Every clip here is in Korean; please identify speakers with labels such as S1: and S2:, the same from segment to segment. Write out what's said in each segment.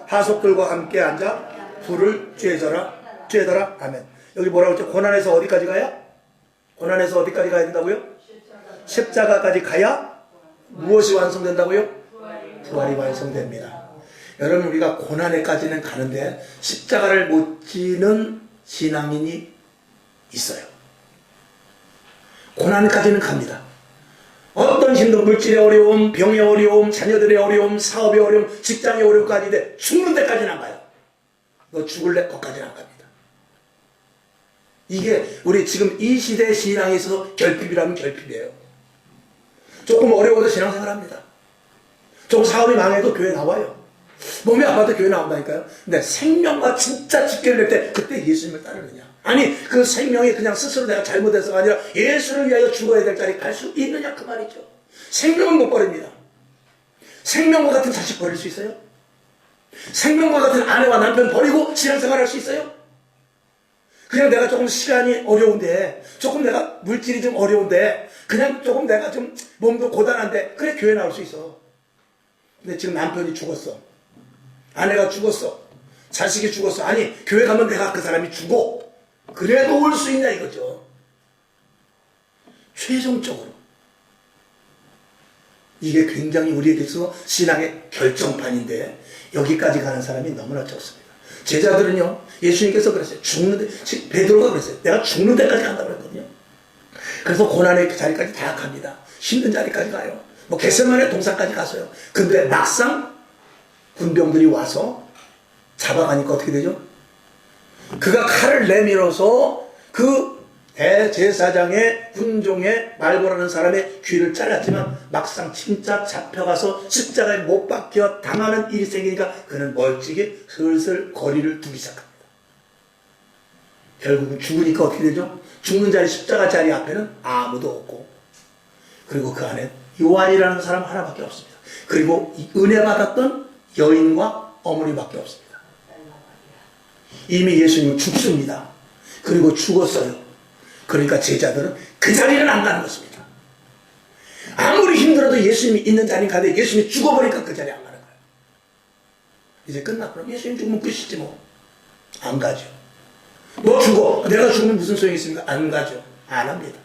S1: 하속들과 함께 앉아 불을 쬐더라. 아멘. 여기 뭐라고 했죠? 고난에서 어디까지 가야? 고난에서 어디까지 가야 된다고요? 십자가까지 가야 무엇이 완성된다고요? 부활이 완성됩니다. 여러분, 우리가 고난에까지는 가는데 십자가를 못 지는 신앙인이 있어요. 고난까지는 갑니다. 어떤 힘든 물질의 어려움, 병의 어려움, 자녀들의 어려움, 사업의 어려움, 직장의 어려움까지 돼 죽는 데까지는 안 가요. 너 죽을래? 거기까지는 안 갑니다. 이게 우리 지금 이 시대의 신앙에 있어서 결핍이라면 결핍이에요. 조금 어려워도 신앙생활 합니다. 조금 사업이 망해도 교회 나와요. 몸이 아파도 교회 나온다니까요. 근데 생명과 진짜 직결될 때 그때 예수님을 따르느냐? 아니, 그 생명이 그냥 스스로 내가 잘못해서가 아니라 예수를 위하여 죽어야 될 자리에 갈 수 있느냐, 그 말이죠. 생명은 못 버립니다. 생명과 같은 자식 버릴 수 있어요? 생명과 같은 아내와 남편 버리고 신앙생활 할 수 있어요? 그냥 내가 조금 시간이 어려운데, 조금 내가 물질이 좀 어려운데, 그냥 조금 내가 좀 몸도 고단한데, 그래, 교회 나올 수 있어. 근데 지금 남편이 죽었어. 아내가 죽었어. 자식이 죽었어. 아니, 교회 가면 내가 그 사람이 죽어. 그래도 올 수 있냐 이거죠. 최종적으로 이게 굉장히 우리에게 있어서 신앙의 결정판인데 여기까지 가는 사람이 너무나 적습니다. 제자들은요, 예수님께서 그랬어요. 죽는데, 베드로가 그랬어요. 내가 죽는 데까지 간다고 그랬거든요. 그래서 고난의 그 자리까지 다 갑니다. 힘든 자리까지 가요. 뭐 겟세마네 동산까지 갔어요. 근데 막상 군병들이 와서 잡아가니까 어떻게 되죠? 그가 칼을 내밀어서 그 대제사장의 군종의 말고라는 사람의 귀를 잘랐지만 막상 진짜 잡혀가서 십자가에 못 박혀 당하는 일이 생기니까 그는 멀찍이 슬슬 거리를 두기 시작합니다. 결국은 죽으니까 어떻게 되죠? 죽는 자리, 십자가 자리 앞에는 아무도 없고, 그리고 그 안에 요한이라는 사람 하나밖에 없습니다. 그리고 은혜 받았던 여인과 어머니밖에 없습니다. 이미 예수님은 죽습니다. 그리고 죽었어요. 그러니까 제자들은 그 자리는 안 가는 것입니다. 아무리 힘들어도 예수님이 있는 자리는 가는데 예수님이 죽어버리니까 그 자리에 안 가는 거예요. 이제 끝났구나. 예수님 죽으면 끝이지 뭐. 안 가죠. 너 죽어. 내가 죽으면 무슨 소용이 있습니까? 안 가죠. 안 합니다.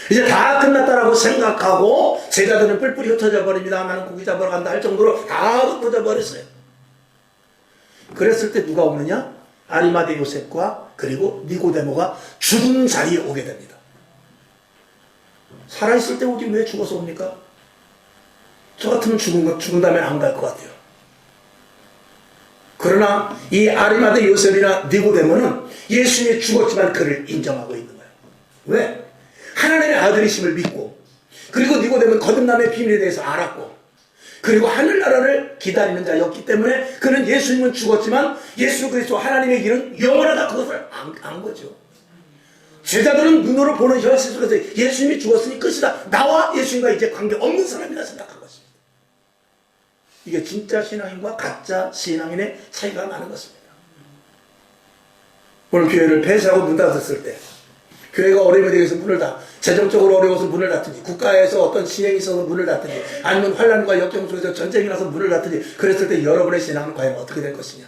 S1: 이제 다 끝났다라고 생각하고 제자들은 뿔뿔이 흩어져 버립니다. 나는 고기 잡으러 간다 할 정도로 다 흩어져 버렸어요. 그랬을 때 누가 오느냐? 아리마대 요셉과 그리고 니고데모가 죽은 자리에 오게 됩니다. 살아있을 때 오지 왜 죽어서 옵니까? 저 같으면 죽은 다음에 안 갈 것 같아요. 그러나 이 아리마대 요셉이나 니고데모는 예수님이 죽었지만 그를 인정하고 있는 거예요. 왜? 하나님의 아들이심을 믿고, 그리고 니고데모는 거듭남의 비밀에 대해서 알았고, 그리고 하늘나라를 기다리는 자였기 때문에 그는 예수님은 죽었지만 예수 그리스도 하나님의 길은 영원하다, 그것을 안 거죠. 제자들은 눈으로 보는 현실 속에서 예수님이 죽었으니 끝이다, 나와 예수님과 이제 관계없는 사람이라 생각한 것입니다. 이게 진짜 신앙인과 가짜 신앙인의 차이가 나는 것입니다. 오늘 교회를 폐쇄하고 문 닫았을 때, 교회가 어려움에 대해서 문을 재정적으로 어려워서 문을 닫든지, 국가에서 어떤 시행이 있어서 문을 닫든지, 아니면 환란과 역경 속에서 전쟁이 나서 문을 닫든지, 그랬을 때 여러분의 신앙은 과연 어떻게 될 것이냐?